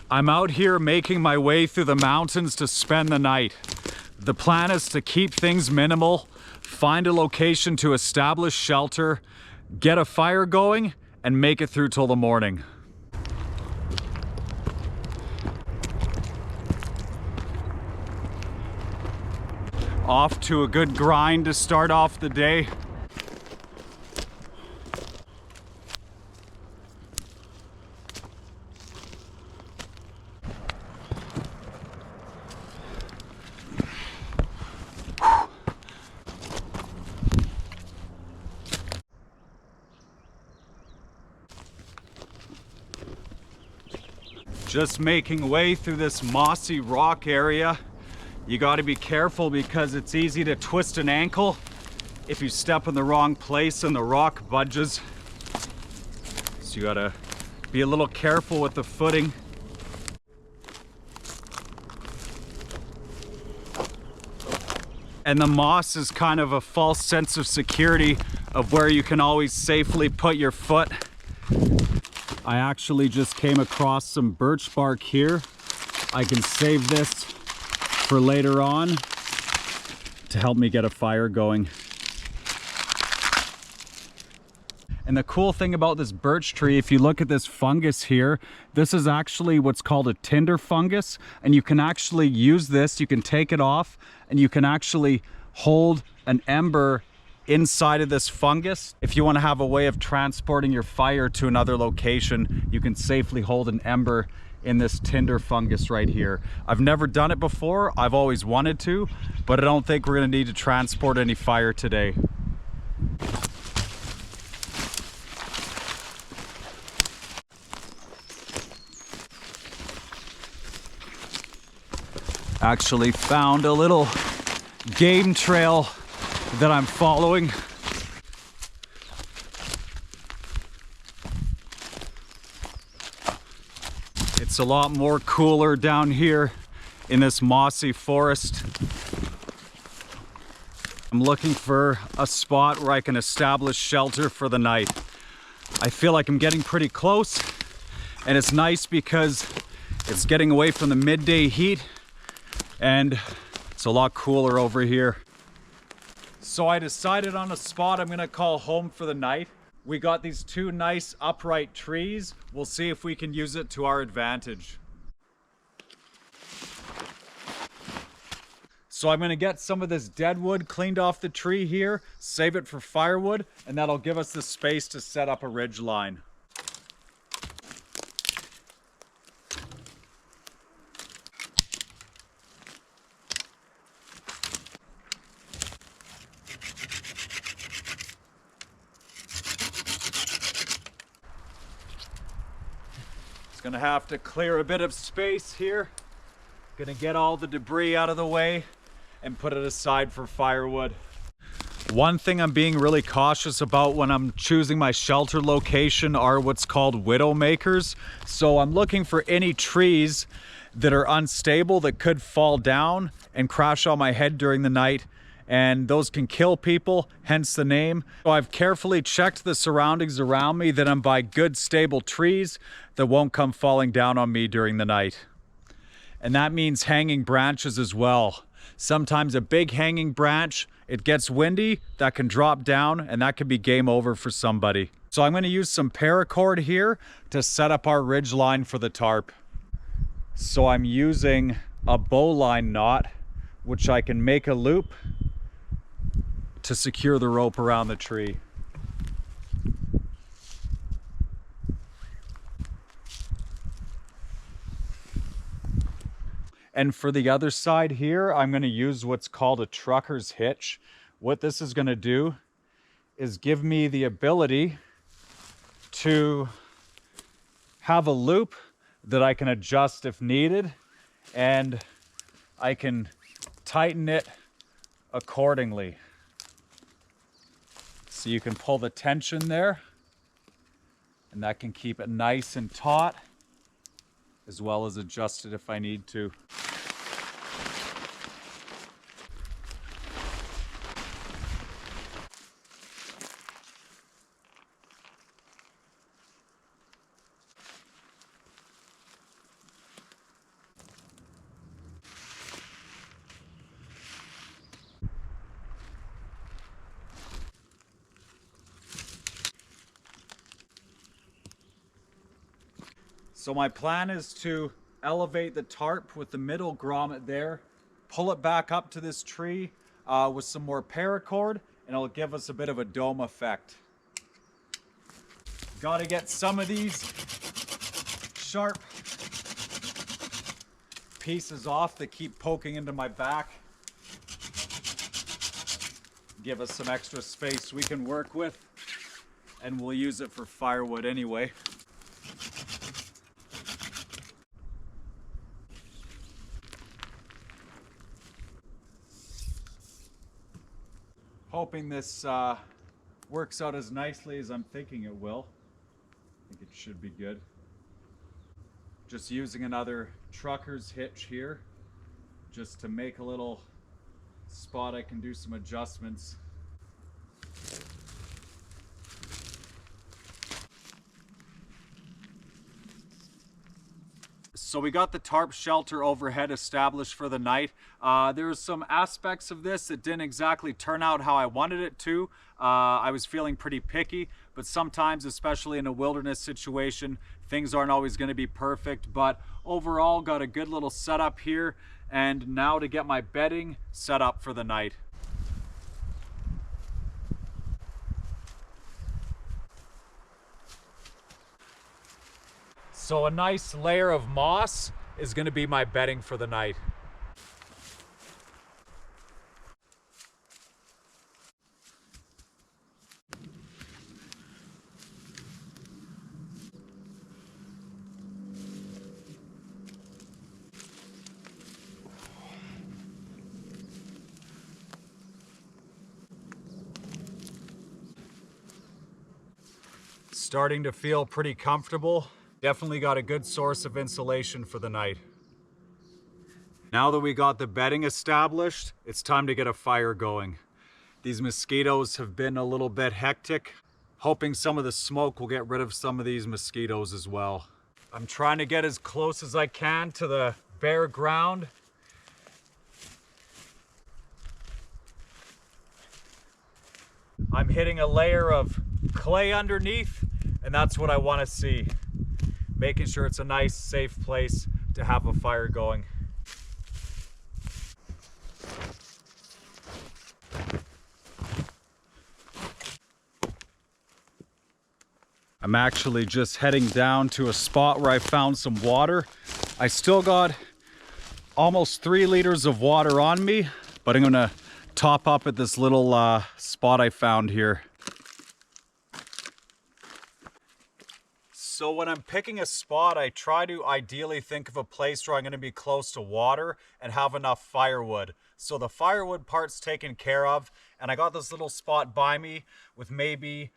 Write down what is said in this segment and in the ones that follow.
I'm out here making my way through the mountains to spend the night. The plan is to keep things minimal, find a location to establish shelter, get a fire going, and make it through till the morning. Off to a good grind to start off the day. Just making way through this mossy rock area. You got to be careful because it's easy to twist an ankle if you step in the wrong place and the rock budges. So you got to be a little careful with the footing. And the moss is kind of a false sense of security of where you can always safely put your foot. I actually just came across some birch bark here. I can save this for later on to help me get a fire going. And the cool thing about this birch tree, if you look at this fungus here, this is actually what's called a tinder fungus, and you can actually use this, you can take it off, and you can actually hold an ember inside of this fungus. If you want to have a way of transporting your fire to another location, you can safely hold an ember in this tinder fungus right here. I've never done it before, I've always wanted to, but I don't think we're going to need to transport any fire today. Actually found a little game trail that I'm following. It's a lot more cooler down here in this mossy forest. I'm looking for a spot where I can establish shelter for the night. I feel like I'm getting pretty close, and it's nice because it's getting away from the midday heat and it's a lot cooler over here. So I decided on a spot I'm gonna call home for the night. We got these two nice upright trees. We'll see if we can use it to our advantage. So I'm gonna get some of this dead wood cleaned off the tree here, save it for firewood, and that'll give us the space to set up a ridge line. Gonna have to clear a bit of space here. Gonna get all the debris out of the way and put it aside for firewood. One thing I'm being really cautious about when I'm choosing my shelter location are what's called widow makers. So I'm looking for any trees that are unstable that could fall down and crash on my head during the night, and those can kill people, hence the name. So I've carefully checked the surroundings around me that I'm by good stable trees that won't come falling down on me during the night. And that means hanging branches as well. Sometimes a big hanging branch, it gets windy, that can drop down, and that could be game over for somebody. So I'm gonna use some paracord here to set up our ridge line for the tarp. So I'm using a bowline knot, which I can make a loop to secure the rope around the tree. And for the other side here, I'm going to use what's called a trucker's hitch. What this is going to do is give me the ability to have a loop that I can adjust if needed, and I can tighten it accordingly. So you can pull the tension there, and that can keep it nice and taut, as well as adjust it if I need to. So my plan is to elevate the tarp with the middle grommet there, pull it back up to this tree with some more paracord, and it'll give us a bit of a dome effect. Got to get some of these sharp pieces off that keep poking into my back. Give us some extra space we can work with, and we'll use it for firewood anyway. Hoping this works out as nicely as I'm thinking it will. I think it should be good. Just using another trucker's hitch here, just to make a little spot I can do some adjustments. So we got the tarp shelter overhead established for the night. There's some aspects of this that didn't exactly turn out how I wanted it to. I was feeling pretty picky, but sometimes, especially in a wilderness situation, things aren't always going to be perfect. But overall, got a good little setup here, and now to get my bedding set up for the night. So a nice layer of moss is going to be my bedding for the night. Starting to feel pretty comfortable. Definitely got a good source of insulation for the night. Now that we got the bedding established, it's time to get a fire going. These mosquitoes have been a little bit hectic. Hoping some of the smoke will get rid of some of these mosquitoes as well. I'm trying to get as close as I can to the bare ground. I'm hitting a layer of clay underneath, and that's what I want to see. Making sure it's a nice, safe place to have a fire going. I'm actually just heading down to a spot where I found some water. I still got almost 3 liters of water on me, but I'm gonna top up at this little spot I found here. So when I'm picking a spot, I try to ideally think of a place where I'm going to be close to water and have enough firewood. So the firewood part's taken care of, and I got this little spot by me with maybe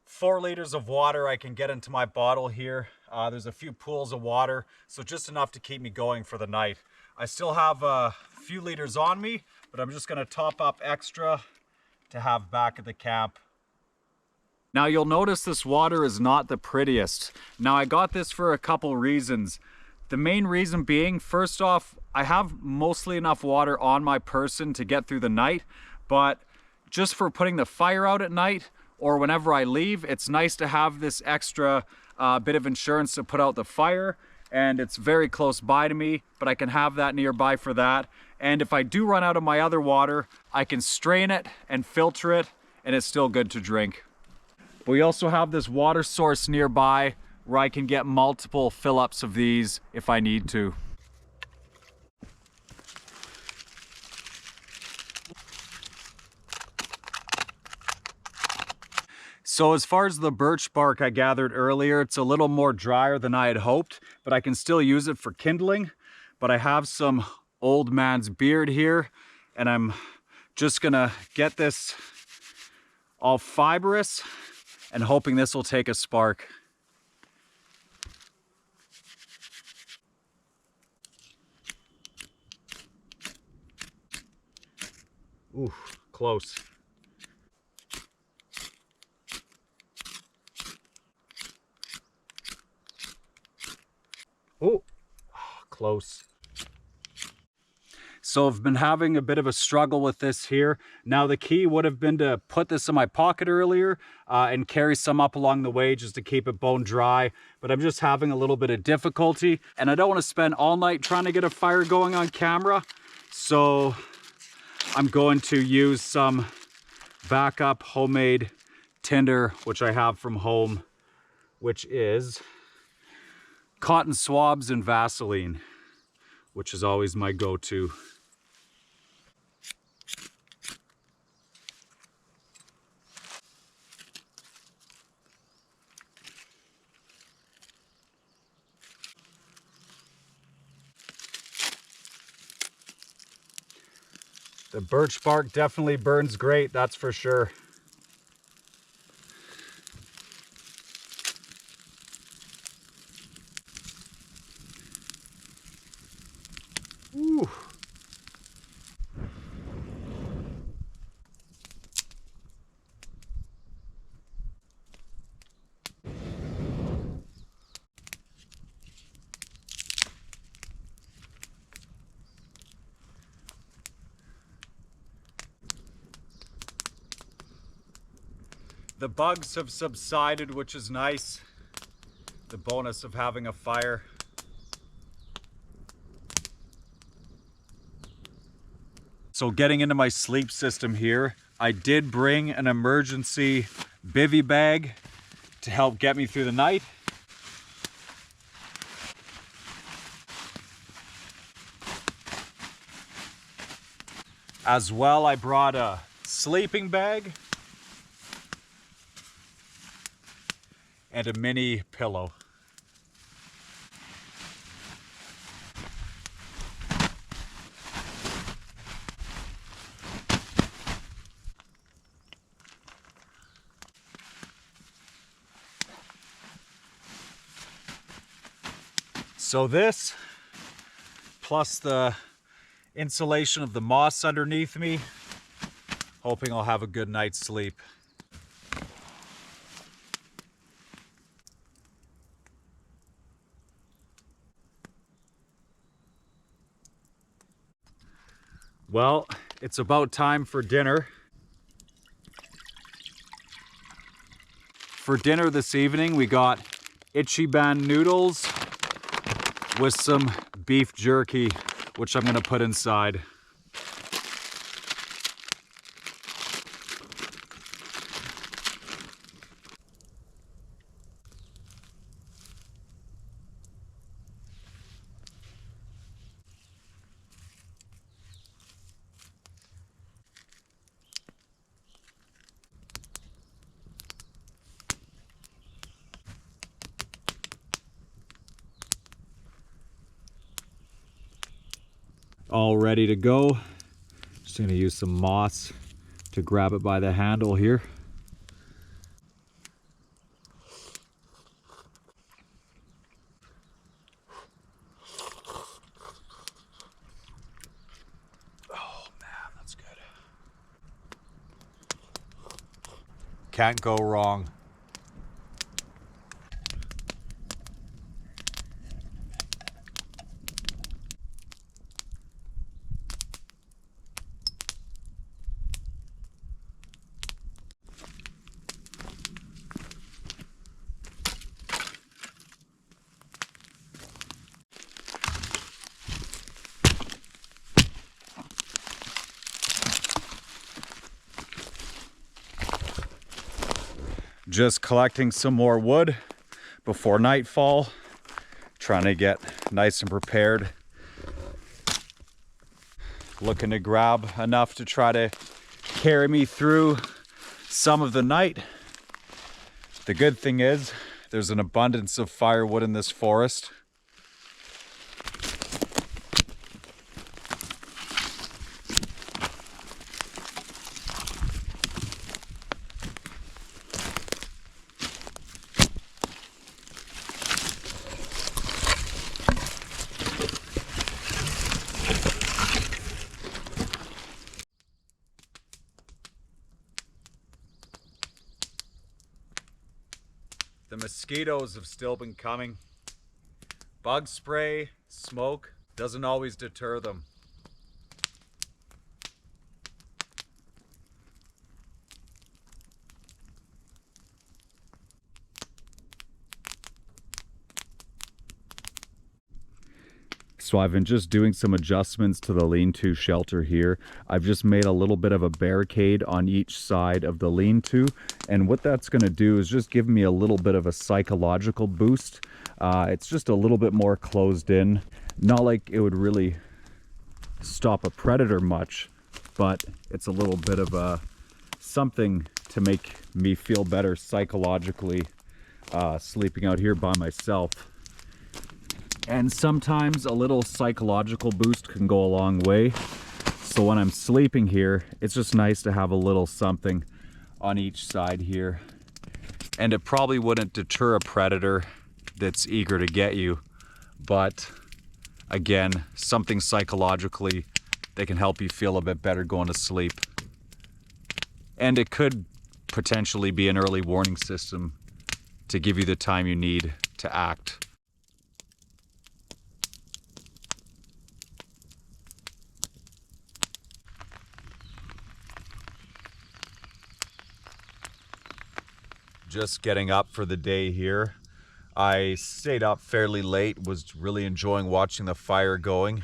4 liters of water I can get into my bottle here. There's a few pools of water, so just enough to keep me going for the night. I still have a few liters on me, but I'm just going to top up extra to have back at the camp. Now you'll notice this water is not the prettiest. Now I got this for a couple reasons. The main reason being, first off, I have mostly enough water on my person to get through the night, but just for putting the fire out at night or whenever I leave, it's nice to have this extra bit of insurance to put out the fire, and it's very close by to me, but I can have that nearby for that. And if I do run out of my other water, I can strain it and filter it, and it's still good to drink. We also have this water source nearby where I can get multiple fill-ups of these if I need to. So as far as the birch bark I gathered earlier, it's a little more drier than I had hoped, but I can still use it for kindling. But I have some old man's beard here, and I'm just gonna get this all fibrous and hoping this will take a spark. Ooh, close. Oh, close. So So I've been having a bit of a struggle with this here. Now the key would have been to put this in my pocket earlier and carry some up along the way just to keep it bone dry. But I'm just having a little bit of difficulty, and I don't want to spend all night trying to get a fire going on camera. So I'm going to use some backup homemade tinder, which I have from home, which is cotton swabs and Vaseline, which is always my go-to. The birch bark definitely burns great, that's for sure. Ooh. The bugs have subsided, which is nice. The bonus of having a fire. So getting into my sleep system here, I did bring an emergency bivy bag to help get me through the night. As well, I brought a sleeping bag and a mini pillow. So this, plus the insulation of the moss underneath me, hoping I'll have a good night's sleep. Well, it's about time for dinner. For dinner this evening, we got Ichiban noodles with some beef jerky, which I'm gonna put inside. All ready to go. Just gonna use some moss to grab it by the handle here. Oh man, that's good. Can't go wrong. Just collecting some more wood before nightfall, trying to get nice and prepared. Looking to grab enough to try to carry me through some of the night. The good thing is there's an abundance of firewood in this forest. The mosquitoes have still been coming. Bug spray, smoke, doesn't always deter them. So I've been just doing some adjustments to the lean-to shelter here. I've just made a little bit of a barricade on each side of the lean-to, and what that's going to do is just give me a little bit of a psychological boost. It's just a little bit more closed in. Not like it would really stop a predator much, but it's a little bit of a something to make me feel better psychologically sleeping out here by myself. And sometimes a little psychological boost can go a long way. So when I'm sleeping here, it's just nice to have a little something on each side here. And it probably wouldn't deter a predator that's eager to get you, but again, something psychologically that can help you feel a bit better going to sleep. And it could potentially be an early warning system to give you the time you need to act. Just getting up for the day here. I stayed up fairly late, was really enjoying watching the fire going.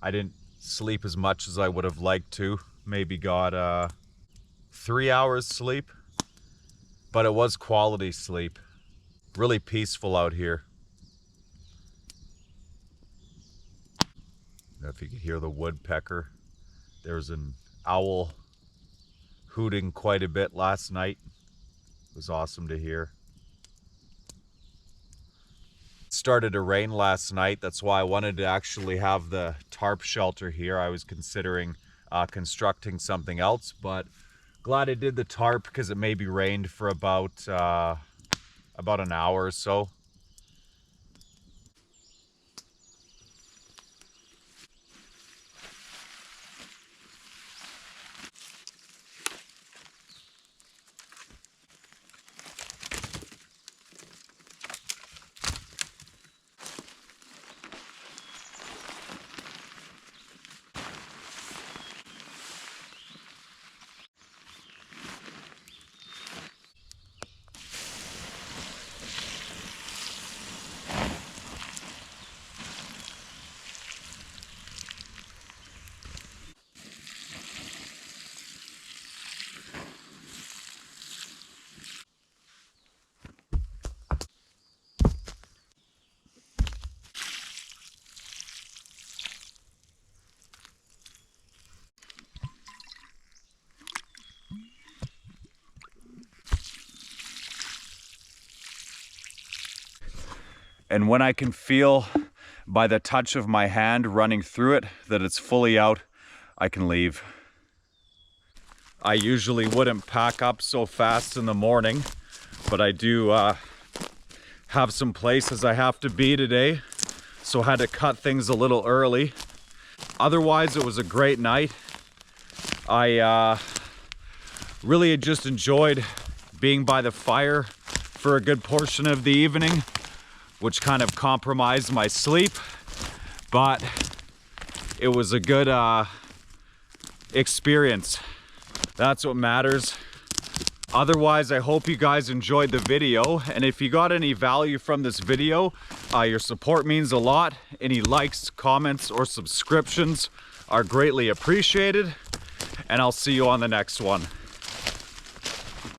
I didn't sleep as much as I would have liked to. Maybe got 3 hours sleep, but it was quality sleep. Really peaceful out here. I don't know if you could hear the woodpecker. There was an owl hooting quite a bit last night. It was awesome to hear. It started to rain last night. That's why I wanted to actually have the tarp shelter here. I was considering constructing something else, but glad I did the tarp because it maybe rained for about an hour or so. And when I can feel by the touch of my hand running through it that it's fully out, I can leave. I usually wouldn't pack up so fast in the morning, but I do have some places I have to be today, so I had to cut things a little early. Otherwise, it was a great night. I really just enjoyed being by the fire for a good portion of the evening, which kind of compromised my sleep, but it was a good experience. That's what matters. Otherwise, I hope you guys enjoyed the video, and if you got any value from this video, your support means a lot. Any likes, comments, or subscriptions are greatly appreciated, and I'll see you on the next one.